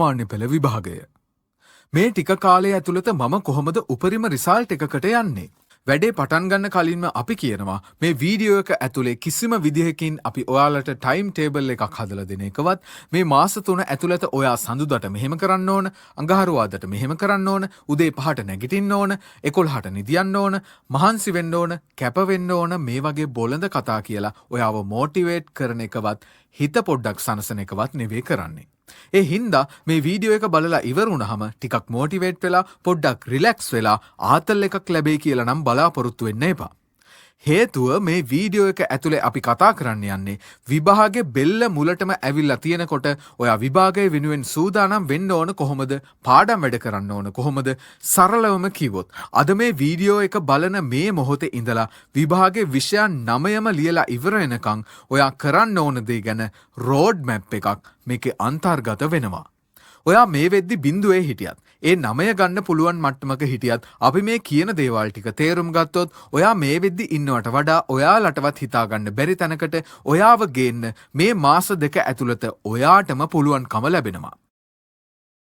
මාන්‍ය පෙළ විභාගය. මේ ටික කාලය ඇතුළත මම කොහොමද උපරිම රිසල්ට් එකකට යන්නේ? වැඩේ පටන් ගන්න කලින්ම අපි කියනවා මේ වීඩියෝ එක ඇතුලේ කිසිම විදිහකින් අපි ඔයාලට ටයිම් ටේබල් එකක් හදලා දෙන එකවත් මේ මාස 3 ඇතුළත ඔයා සඳුදාට මෙහෙම කරන්න ඕන, අඟහරුවාදට මෙහෙම කරන්න ඕන, උදේ 5ට නැගිටින්න ඕන, 11ට නිදියන්න ඕන, මහන්සි වෙන්න ඕන, කැප වෙන්න ඕන මේ වගේ බොළඳ කතා කියලා ඔයාව මොටිවේට් කරන එකවත් හිත පොඩ්ඩක් සනසන එකවත් නෙවෙයි කරන්නේ. ඒ හින්දා මේ වීඩියෝ එක බලලා ඉවර වුණාම ටිකක් මොටිවේට් වෙලා පොඩ්ඩක් රිලැක්ස් වෙලා ආතල් එකක් ලැබෙයි කියලා නම් බලාපොරොත්තු වෙන්න එපා. හේතුව මේ වීඩියෝ එක ඇතුලේ අපි කතා කරන්න යන්නේ විභාගේ බෙල්ල මුලටම ඇවිල්ලා තියෙනකොට ඔයා විභාගයේ වෙනුවෙන් සූදානම් වෙන්න ඕන කොහොමද, පාඩම් වැඩ කරන්න ඕන කොහොමද, සරලවම කිව්වොත් අද මේ වීඩියෝ එක බලන මේ මොහොතේ ඉඳලා විභාගේ විෂයන් 9ම ලියලා ඉවර වෙනකන් ඔයා කරන්න ඕන දේ ගැන රෝඩ් මැප් එකක් මේකේ අන්තර්ගත වෙනවා. ඔයා මේ වෙද්දි බිඳුවේ හිටියත් ඒ 9 ගන්න පුළුවන් මට්ටමක හිටියත් අපි මේ කියන දේවල් ටික තේරුම් ගත්තොත් ඔයා මේ වෙද්දි ඉන්නවට වඩා ඔයාලටවත් හිතා ගන්න බැරි තැනකට ඔයාව ගේන්න මේ මාස 2 ඇතුළත ඔයාටම පුළුවන්කම ලැබෙනවා.